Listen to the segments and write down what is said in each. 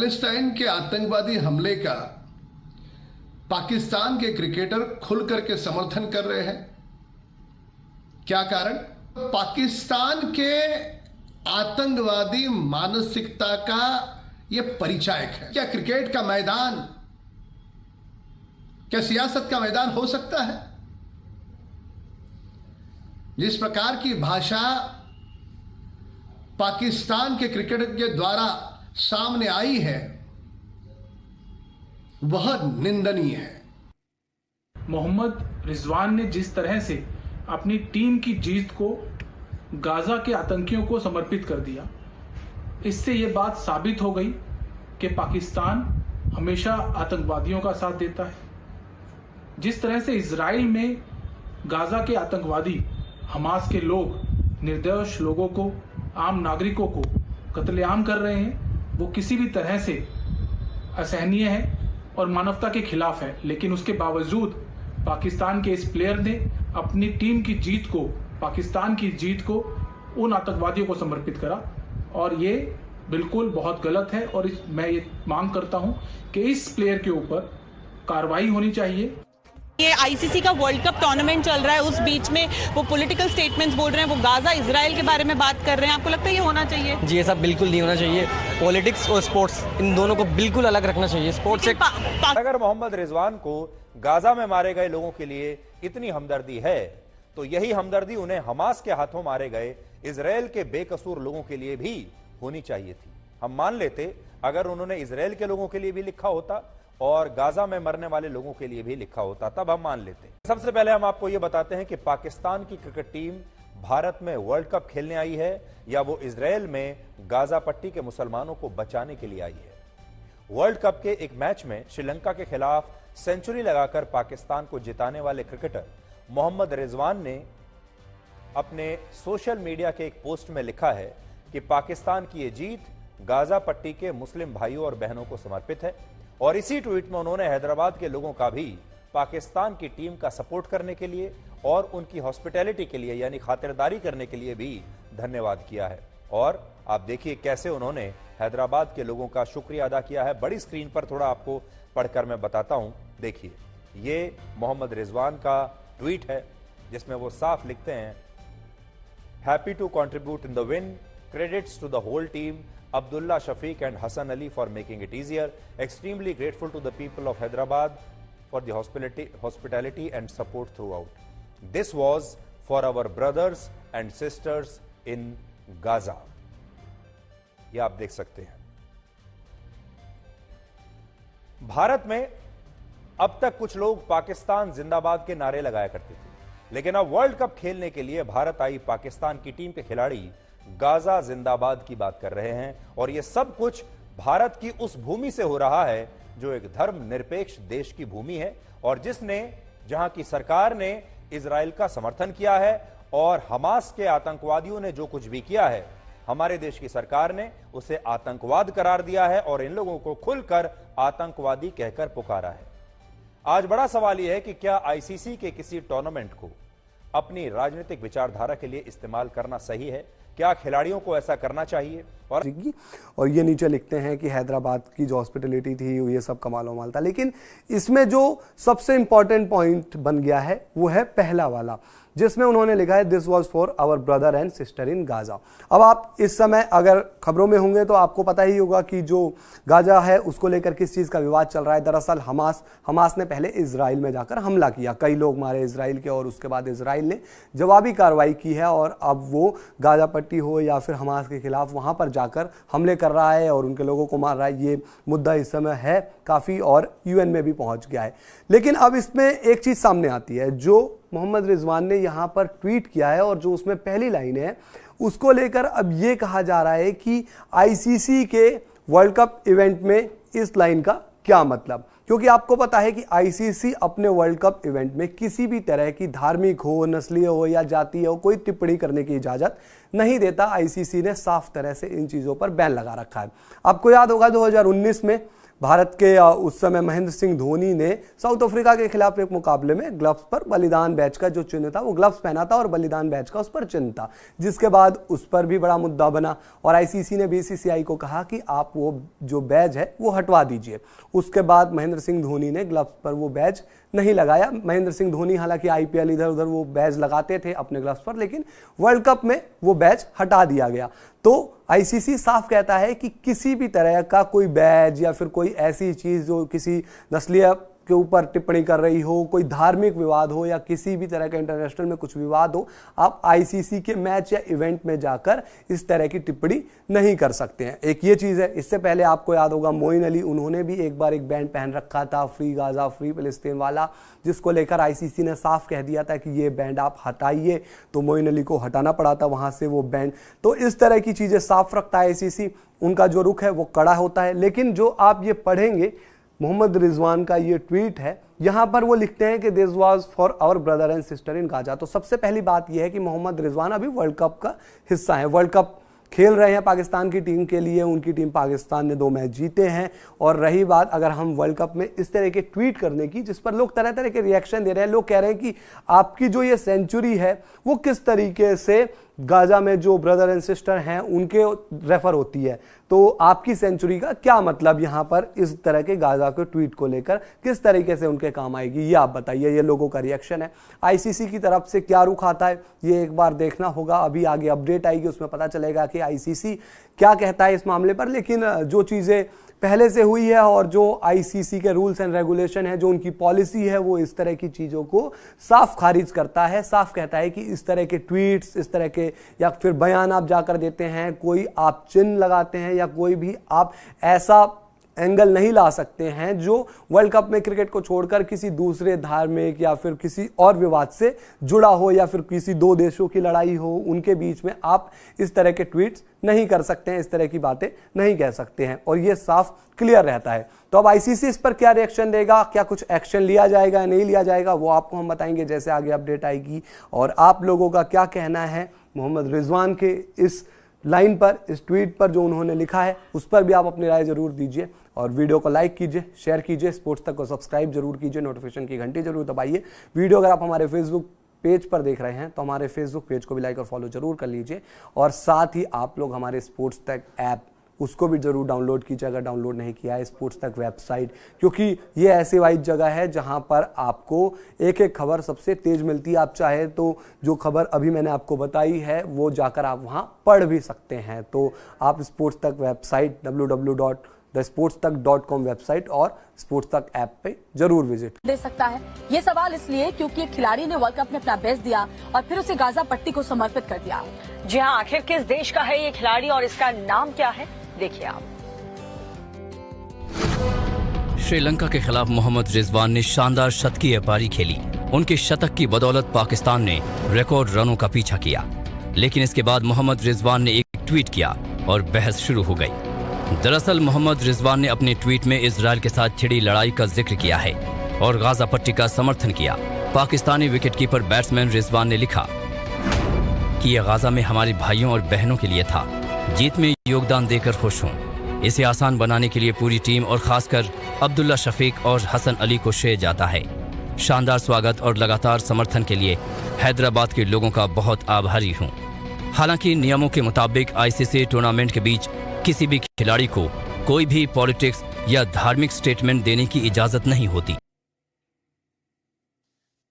Palestine के आतंकवादी हमले का पाकिस्तान के क्रिकेटर खुल करके समर्थन कर रहे हैं। क्या कारण? पाकिस्तान के आतंकवादी मानसिकता का यह परिचायक है। क्या क्रिकेट का मैदान, क्या सियासत का मैदान हो सकता है? जिस प्रकार की भाषा पाकिस्तान के क्रिकेटर के द्वारा सामने आई है वह निंदनीय है। मोहम्मद रिजवान ने जिस तरह से अपनी टीम की जीत को गाजा के आतंकियों को समर्पित कर दिया, इससे यह बात साबित हो गई कि पाकिस्तान हमेशा आतंकवादियों का साथ देता है। जिस तरह से इजराइल में गाजा के आतंकवादी हमास के लोग निर्दोष लोगों को, आम नागरिकों को कत्लेआम कर रहे हैं, वो किसी भी तरह से असहनीय है और मानवता के खिलाफ है। लेकिन उसके बावजूद पाकिस्तान के इस प्लेयर ने अपनी टीम की जीत को, पाकिस्तान की जीत को उन आतंकवादियों को समर्पित करा, और ये बिल्कुल बहुत गलत है। और मैं ये मांग करता हूं कि इस प्लेयर के ऊपर कार्रवाई होनी चाहिए। ये आईसीसी का वर्ल्ड कप टूर्नामेंट चल रहा है, उस बीच में वो पॉलिटिकल स्टेटमेंट्स बोल रहे हैं, वो गाजा इजराइल के बारे में बात कर रहे हैं। आपको लगता है ये होना चाहिए? जी, ये सब बिल्कुल नहीं होना चाहिए। पॉलिटिक्स और स्पोर्ट्स, इन दोनों को बिल्कुल अलग रखना चाहिए। स्पोर्ट्स से अगर मोहम्मद रिजवान को गाजा में मारे गए लोगों के लिए इतनी हमदर्दी है, तो यही हमदर्दी उन्हें हमास के हाथों मारे गए इजराइल के बेकसूर लोगों के लिए भी होनी चाहिए थी। हम मान लेते अगर उन्होंने इजराइल के लोगों के लिए भी लिखा होता और गाजा में मरने वाले लोगों के लिए भी लिखा होता, तब हम मान लेते। सबसे पहले हम आपको यह बताते हैं कि पाकिस्तान की क्रिकेट टीम भारत में वर्ल्ड कप खेलने आई है या वो इजराइल में गाजा पट्टी के मुसलमानों को बचाने के लिए आई है। वर्ल्ड कप के एक मैच में श्रीलंका के खिलाफ सेंचुरी लगाकर पाकिस्तान को जिताने वाले क्रिकेटर मोहम्मद रिजवान ने अपने सोशल मीडिया के एक पोस्ट में लिखा है कि पाकिस्तान की यह जीत गाजा पट्टी के मुस्लिम भाइयों और बहनों को समर्पित है। और इसी ट्वीट में उन्होंने हैदराबाद के लोगों का भी पाकिस्तान की टीम का सपोर्ट करने के लिए और उनकी हॉस्पिटैलिटी के लिए, यानी खातिरदारी करने के लिए भी धन्यवाद किया है। और आप देखिए कैसे उन्होंने हैदराबाद के लोगों का शुक्रिया अदा किया है। बड़ी स्क्रीन पर थोड़ा आपको पढ़कर मैं बताता हूं। देखिए, ये मोहम्मद रिजवान का ट्वीट है जिसमें वो साफ लिखते हैं, happy to contribute in the win, credits to the whole team, Abdullah Shafiq and Hassan Ali for making it easier. Extremely grateful to the people of Hyderabad for the hospitality and support throughout. This was for our brothers and sisters in Gaza. ये आप देख सकते हैं। भारत में अब तक कुछ लोग पाकिस्तान जिंदाबाद के नारे लगाया करते थे, लेकिन अब वर्ल्ड कप खेलने के लिए भारत आई पाकिस्तान की टीम के खिलाड़ी गाजा जिंदाबाद की बात कर रहे हैं। और यह सब कुछ भारत की उस भूमि से हो रहा है जो एक धर्मनिरपेक्ष देश की भूमि है और जहां की सरकार ने इजराइल का समर्थन किया है और हमास के आतंकवादियों ने जो कुछ भी किया है, हमारे देश की सरकार ने उसे आतंकवाद करार दिया है और इन लोगों को खुलकर आतंकवादी कहकर पुकारा है। आज बड़ा सवाल यह है कि क्या आईसीसी के किसी टूर्नामेंट को अपनी राजनीतिक विचारधारा के लिए इस्तेमाल करना सही है? क्या खिलाड़ियों को ऐसा करना चाहिए? और ये नीचे लिखते हैं कि हैदराबाद की जो हॉस्पिटलिटी थी ये सब कमाल वमाल था। लेकिन इसमें जो सबसे इंपॉर्टेंट पॉइंट बन गया है वो है पहला वाला, जिसमें उन्होंने लिखा है this was for our brother and sister in Gaza. अब आप इस समय अगर खबरों में होंगे तो आपको पता ही होगा कि जो गाजा है उसको लेकर किस चीज़ का विवाद चल रहा है। दरअसल हमास ने पहले इजराइल में जाकर हमला किया, कई लोग मारे इजराइल के, और उसके बाद इजराइल ने जवाबी कार्रवाई की है और अब वो गाजा पट्टी हो या फिर हमास के खिलाफ वहाँ पर जाकर हमले कर रहा है और उनके लोगों को मार रहा है। ये मुद्दा इस समय है काफ़ी और यूएन में भी पहुँच गया है। लेकिन अब इसमें एक चीज़ सामने आती है, जो मोहम्मद रिजवान ने यहाँ पर ट्वीट किया है और जो उसमें पहली लाइन है उसको लेकर अब ये कहा जा रहा है कि आईसीसी के वर्ल्ड कप इवेंट में इस लाइन का क्या मतलब, क्योंकि आपको पता है कि आईसीसी अपने वर्ल्ड कप इवेंट में किसी भी तरह की धार्मिक हो, नस्लीय हो या जातीय हो कोई टिप्पणी करने की इजाजत नहीं देता। आईसीसी ने साफ तरह से इन चीज़ों पर बैन लगा रखा है। आपको याद होगा 2019 में भारत के उस समय महेंद्र सिंह धोनी ने साउथ अफ्रीका के खिलाफ एक मुकाबले में ग्लव्स पर बलिदान बैच का जो चिन्ह था वो ग्लव्स पहना था और बलिदान बैच का उस पर चिन्ह था, जिसके बाद उस पर भी बड़ा मुद्दा बना और आईसीसी ने बीसीसीआई को कहा कि आप वो जो बैज है वो हटवा दीजिए। उसके बाद महेंद्र सिंह धोनी ने ग्लव्स पर वो बैज नहीं लगाया। महेंद्र सिंह धोनी हालांकि आईपीएल इधर उधर वो बैज लगाते थे अपने ग्लव्स पर, लेकिन वर्ल्ड कप में वो बैज हटा दिया गया। तो आईसीसी साफ कहता है कि किसी भी तरह का कोई बैज या फिर कोई ऐसी चीज जो किसी नस्लीय के ऊपर टिप्पणी कर रही हो, कोई धार्मिक विवाद हो या किसी भी तरह का इंटरनेशनल में कुछ विवाद हो, आप आईसीसी के मैच या इवेंट में जाकर इस तरह की टिप्पणी नहीं कर सकते हैं। एक ये चीज है। इससे पहले आपको याद होगा मोइन अली, उन्होंने भी एक बार एक बैंड पहन रखा था फ्री गाजा फ्री फिलिस्तीन वाला, जिसको लेकर आईसीसी ने साफ कह दिया था कि ये बैंड आप हटाइए, तो मोइन अली को हटाना पड़ा था वहां से वो बैंड। तो इस तरह की चीजें साफ रखता है आईसीसी, उनका जो रुख है वो कड़ा होता है। लेकिन जो आप ये पढ़ेंगे मोहम्मद रिजवान का ये ट्वीट है, यहां पर वो लिखते हैं कि this was for our brother and sister in Gaza. तो सबसे पहली बात यह है कि मोहम्मद रिजवान अभी वर्ल्ड कप का हिस्सा है, वर्ल्ड कप खेल रहे हैं पाकिस्तान की टीम के लिए। उनकी टीम पाकिस्तान ने 2 मैच जीते हैं। और रही बात अगर हम वर्ल्ड कप में इस तरह के ट्वीट करने की, जिस पर लोग तरह तरह के रिएक्शन दे रहे हैं, लोग कह रहे हैं कि आपकी जो ये सेंचुरी है वो किस तरीके से गाजा में जो ब्रदर एंड सिस्टर हैं उनके रेफर होती है, तो आपकी सेंचुरी का क्या मतलब यहां पर इस तरह के गाजा के ट्वीट को लेकर किस तरीके से उनके काम आएगी, ये आप बताइए। ये लोगों का रिएक्शन है। आईसीसी की तरफ से क्या रुख आता है ये एक बार देखना होगा। अभी आगे अपडेट आएगी, उसमें पता चलेगा कि आईसीसी क्या कहता है इस मामले पर। लेकिन जो चीजें पहले से हुई है और जो आईसीसी के रूल्स एंड रेगुलेशन है, जो उनकी पॉलिसी है, वो इस तरह की चीजों को साफ खारिज करता है। साफ कहता है कि इस तरह के ट्वीट्स, इस तरह के या फिर बयान आप जाकर देते हैं, कोई आप चिन्ह लगाते हैं या कोई भी आप ऐसा एंगल नहीं ला सकते हैं जो वर्ल्ड कप में क्रिकेट को छोड़कर किसी दूसरे धार्मिक या फिर किसी और विवाद से जुड़ा हो या फिर किसी 2 देशों की लड़ाई हो, उनके बीच में आप इस तरह के ट्वीट्स नहीं कर सकते हैं, इस तरह की बातें नहीं कह सकते हैं। और ये साफ क्लियर रहता है। तो अब आईसीसी इस पर क्या रिएक्शन देगा, क्या कुछ एक्शन लिया जाएगा या नहीं लिया जाएगा, वो आपको हम बताएंगे जैसे आगे अपडेट आएगी। और आप लोगों का क्या कहना है मोहम्मद रिजवान के इस लाइन पर, इस ट्वीट पर जो उन्होंने लिखा है, उस पर भी आप अपनी राय जरूर दीजिए। और वीडियो को लाइक कीजिए, शेयर कीजिए, स्पोर्ट्स तक को सब्सक्राइब जरूर कीजिए, नोटिफिकेशन की घंटी जरूर दबाइए। वीडियो अगर आप हमारे फेसबुक पेज पर देख रहे हैं तो हमारे फेसबुक पेज को भी लाइक और फॉलो जरूर कर लीजिए। और साथ ही आप लोग हमारे स्पोर्ट्स तक ऐप उसको भी जरूर डाउनलोड कीजिए अगर डाउनलोड नहीं किया है, स्पोर्ट्स तक वेबसाइट, क्योंकि ये ऐसी वाइज जगह है जहां पर आपको एक एक खबर सबसे तेज मिलती है। आप चाहे तो जो खबर अभी मैंने आपको बताई है वो जाकर आप वहां पढ़ भी सकते हैं। तो आप स्पोर्ट्स तक वेबसाइट www.thesportstag.com वेबसाइट और स्पोर्ट्स तक ऐप पे जरूर विजिट दे सकता है। ये सवाल इसलिए क्योंकि एक खिलाड़ी ने वर्ल्ड कप में अपना बेस्ट दिया और फिर उसे गाजा पट्टी को समर्पित कर दिया। जी हाँ, आखिर किस देश का है ये खिलाड़ी और इसका नाम क्या है, देखिए आप। श्रीलंका के खिलाफ मोहम्मद रिजवान ने शानदार शतकीय पारी खेली। उनके शतक की बदौलत पाकिस्तान ने रिकॉर्ड रनों का पीछा किया। लेकिन इसके बाद मोहम्मद रिजवान ने एक ट्वीट किया और बहस शुरू हो गई। दरअसल मोहम्मद रिजवान ने अपने ट्वीट में इजराइल के साथ छिड़ी लड़ाई का जिक्र किया है और गाजा पट्टी का समर्थन किया। पाकिस्तानी विकेटकीपर बैट्समैन रिजवान ने लिखा कि यह गाजा में हमारे भाइयों और बहनों के लिए था। जीत में योगदान देकर खुश हूं। इसे आसान बनाने के लिए पूरी टीम और खासकर अब्दुल्ला शफीक और हसन अली को श्रेय जाता है। शानदार स्वागत और लगातार समर्थन के लिए हैदराबाद के लोगों का बहुत आभारी हूं। हालांकि नियमों के मुताबिक आईसीसी टूर्नामेंट के बीच किसी भी खिलाड़ी को कोई भी पॉलिटिक्स या धार्मिक स्टेटमेंट देने की इजाजत नहीं होती।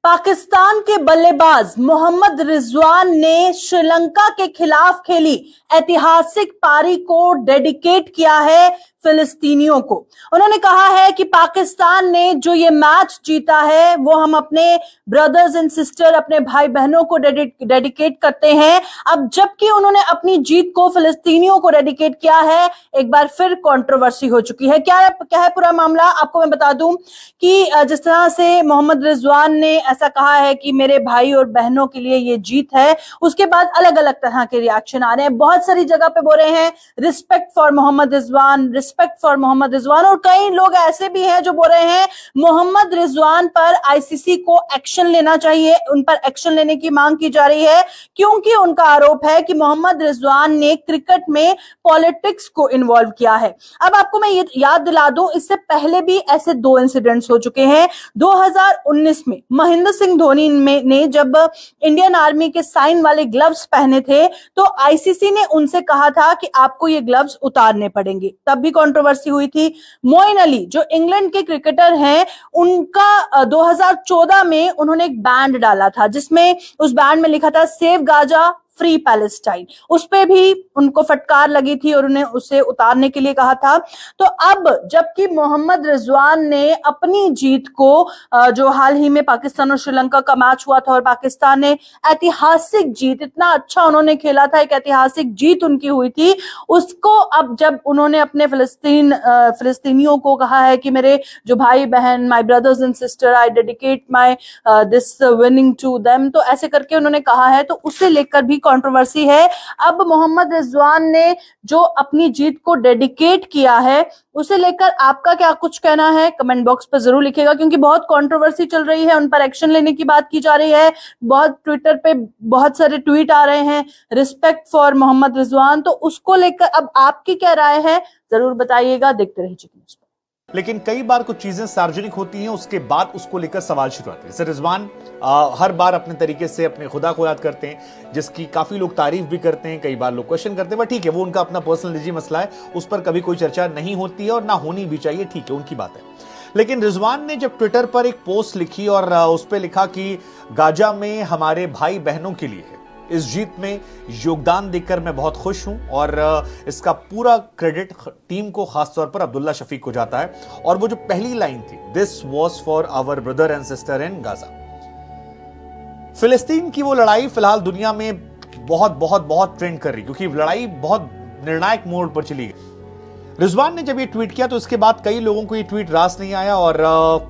पाकिस्तान के बल्लेबाज मोहम्मद रिजवान ने श्रीलंका के खिलाफ खेली ऐतिहासिक पारी को डेडिकेट किया है फिलिस्तीनियों को। उन्होंने कहा है कि पाकिस्तान ने जो ये मैच जीता है वो हम अपने ब्रदर्स एंड सिस्टर, अपने भाई बहनों को डेडिकेट करते हैं। अब जबकि उन्होंने अपनी जीत को फिलिस्तीनियों को डेडिकेट किया है, एक बार फिर कंट्रोवर्सी हो चुकी है। क्या है पूरा मामला, आपको मैं बता दूं कि जिस तरह से मोहम्मद रिजवान ने ऐसा कहा है कि मेरे भाई और बहनों के लिए ये जीत है, उसके बाद अलग अलग तरह के रिएक्शन आ रहे हैं। बहुत सारी जगह पे बोल रहे हैं respect for Mohammad Rizwan, respect for Mohammad Rizwan. और कई लोग ऐसे भी हैं जो बोल रहे हैं मोहम्मद रिजवान पर आईसीसी को एक्शन लेना चाहिए, उन पर एक्शन लेने की मांग की जा रही है, क्योंकि उनका आरोप है कि मोहम्मद रिजवान ने क्रिकेट में पॉलिटिक्स को इन्वॉल्व किया है। अब आपको मैं ये याद दिला दूं, इससे पहले भी ऐसे 2 इंसिडेंट्स हो चुके हैं। 2019 में महेंद्र सिंह धोनी ने जब इंडियन आर्मी के साइन वाले ग्लव्स पहने थे तो आईसीसी ने उनसे कहा था कि आपको ये ग्लव्स उतारने पड़ेंगे, तब भी कंट्रोवर्सी हुई थी। मोइन अली जो इंग्लैंड के क्रिकेटर हैं, उनका 2014 में उन्होंने एक बैंड डाला था जिसमें उस बैंड में लिखा था सेव गाजा फ्री पैलेस्टाइन। उस पे भी उनको फटकार लगी थी और उन्हें उसे उतारने के लिए कहा था। तो अब जबकि मोहम्मद रिजवान ने अपनी जीत को, जो हाल ही में पाकिस्तान और श्रीलंका का मैच हुआ था और पाकिस्तान ने ऐतिहासिक जीत, इतना अच्छा उन्होंने खेला था, एक ऐतिहासिक जीत उनकी हुई थी, उसको अब जब उन्होंने अपने फिलिस्तीनियों को कहा है कि मेरे जो भाई बहन, my brothers and sister, I dedicate my this winning to them, तो ऐसे करके उन्होंने कहा है, तो उसे लेकर भी कंट्रोवर्सी है। अब मोहम्मद रिजवान ने जो अपनी जीत को डेडिकेट किया है, उसे लेकर आपका क्या कुछ कहना है, कमेंट बॉक्स पर जरूर लिखिएगा, क्योंकि बहुत कंट्रोवर्सी चल रही है, उन पर एक्शन लेने की बात की जा रही है। बहुत ट्विटर पे बहुत सारे ट्वीट आ रहे हैं रिस्पेक्ट फॉर मोहम्मद रिजवान, तो उसको लेकर अब आपकी क्या राय है जरूर बताइएगा। देखते रहिए चिक न्यूज़। लेकिन कई बार कुछ चीजें सार्वजनिक होती हैं, उसके बाद उसको लेकर सवाल शुरू होते हैं। जैसे रिजवान हर बार अपने तरीके से अपने खुदा को याद करते हैं, जिसकी काफी लोग तारीफ भी करते हैं, कई बार लोग क्वेश्चन करते हैं, बट ठीक है, वो उनका अपना पर्सनल निजी मसला है, उस पर कभी कोई चर्चा नहीं होती है और ना होनी भी चाहिए, ठीक है, उनकी बात है। लेकिन रिजवान ने जब ट्विटर पर एक पोस्ट लिखी और उस पर लिखा कि गाजा में हमारे भाई बहनों के लिए है, इस जीत में योगदान देकर मैं बहुत खुश हूं और इसका पूरा क्रेडिट टीम को, खासतौर पर अब्दुल्ला शफीक को जाता है। और वो जो पहली लाइन थी, this was for our brother and sister in Gaza. फिलिस्तीन की वो लड़ाई फिलहाल दुनिया में बहुत बहुत बहुत ट्रेंड कर रही, क्योंकि लड़ाई बहुत निर्णायक मोड़ पर चली गई। रिजवान ने जब ये ट्वीट किया तो इसके बाद कई लोगों को ये ट्वीट रास नहीं आया और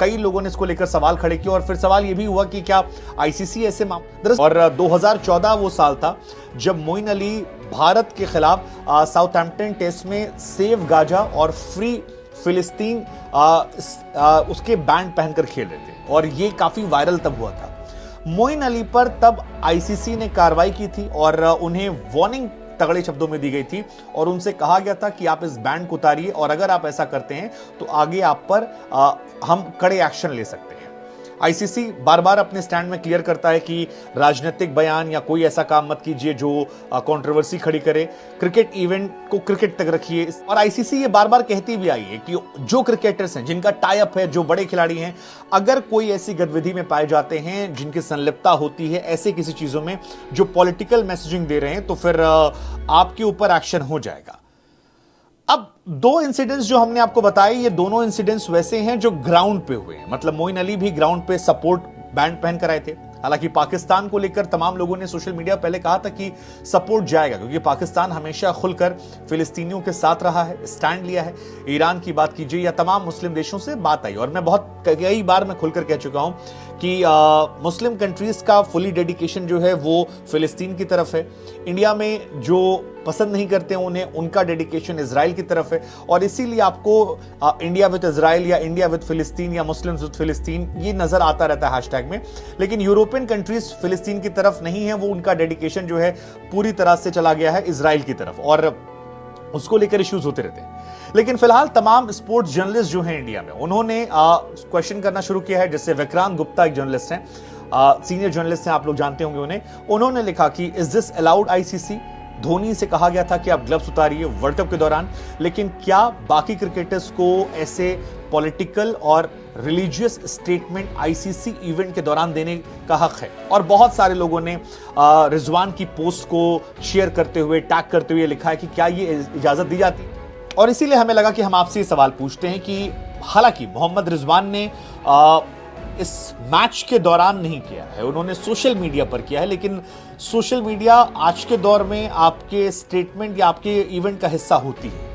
कई लोगों ने इसको लेकर सवाल खड़े किए, और फिर सवाल ये भी हुआ कि क्या आईसीसी ऐसे और 2014 वो साल था जब मोइन अली भारत के खिलाफ साउथहैम्पटन टेस्ट में सेव गाजा और फ्री फिलिस्तीन उसके बैंड पहनकर खेल रहे थे, और ये काफी वायरल तब हुआ था। मोइन अली पर तब आईसीसी ने कार्रवाई की थी और उन्हें वार्निंग तगड़े शब्दों में दी गई थी और उनसे कहा गया था कि आप इस बैंड को उतारिए, और अगर आप ऐसा करते हैं तो आगे आप पर हम कड़े एक्शन ले सकते हैं। आईसीसी बार बार अपने स्टैंड में क्लियर करता है कि राजनीतिक बयान या कोई ऐसा काम मत कीजिए जो कंट्रोवर्सी खड़ी करे, क्रिकेट इवेंट को क्रिकेट तक रखिए। और आईसीसी ये बार बार कहती भी आई है कि जो क्रिकेटर्स हैं, जिनका टाई अप है, जो बड़े खिलाड़ी हैं, अगर कोई ऐसी गतिविधि में पाए जाते हैं जिनकी संलिप्तता होती है ऐसे किसी चीजों में जो पॉलिटिकल मैसेजिंग दे रहे हैं, तो फिर आपके ऊपर एक्शन हो जाएगा। अब 2 इंसिडेंट्स जो हमने आपको बताए, ये दोनों इंसिडेंट्स वैसे हैं जो ग्राउंड पे हुए हैं। मतलब मोइन अली भी ग्राउंड पे सपोर्ट बैंड पहन कर आए थे। हालांकि पाकिस्तान को लेकर तमाम लोगों ने सोशल मीडिया पहले कहा था कि सपोर्ट जाएगा, क्योंकि पाकिस्तान हमेशा खुलकर फिलिस्तीनियों के साथ रहा है, स्टैंड लिया है। ईरान की बात कीजिए या तमाम मुस्लिम देशों से बात आई, और मैं बहुत कई बार मैं खुलकर कह चुका हूं कि मुस्लिम कंट्रीज का फुली डेडिकेशन जो है वो फिलिस्तीन की तरफ है। इंडिया में जो पसंद नहीं करते उन्हें, उनका डेडिकेशन इजराइल की तरफ है, और इसीलिए आपको इंडिया विद इजराइल या इंडिया विद फिलिस्तीन या मुस्लिम्स विद फिलिस्तीन ये नजर आता रहता है हैशटैग में। लेकिन यूरोपियन कंट्रीज फिलिस्तीन की तरफ नहीं है, वो उनका डेडिकेशन जो है पूरी तरह से चला गया है इजराइल की तरफ, और उसको लेकर इश्यूज होते रहते हैं। लेकिन फिलहाल तमाम स्पोर्ट्स जर्नलिस्ट जो हैं इंडिया में, उन्होंने क्वेश्चन करना शुरू किया है। जैसे विक्रांत गुप्ता एक जर्नलिस्ट हैं, सीनियर जर्नलिस्ट हैं, आप लोग जानते होंगे उन्हें। उन्होंने लिखा कि is this allowed ICC? Dhoni से कहा गया था कि आप ग्लव्स उतारिए वर्ल्ड कप के दौरान, लेकिन क्या बाकी क्रिकेटर्स को ऐसे पॉलिटिकल और रिलीजियस स्टेटमेंट आईसीसी इवेंट के दौरान देने का हक है? और बहुत सारे लोगों ने रिजवान की पोस्ट को शेयर करते हुए, टैग करते हुए लिखा है कि क्या ये इजाजत दी जाती है। और इसीलिए हमें लगा कि हम आपसे ये सवाल पूछते हैं कि हालांकि मोहम्मद रिजवान ने इस मैच के दौरान नहीं किया है, उन्होंने सोशल मीडिया पर किया है, लेकिन सोशल मीडिया आज के दौर में आपके स्टेटमेंट या आपके इवेंट का हिस्सा होती है।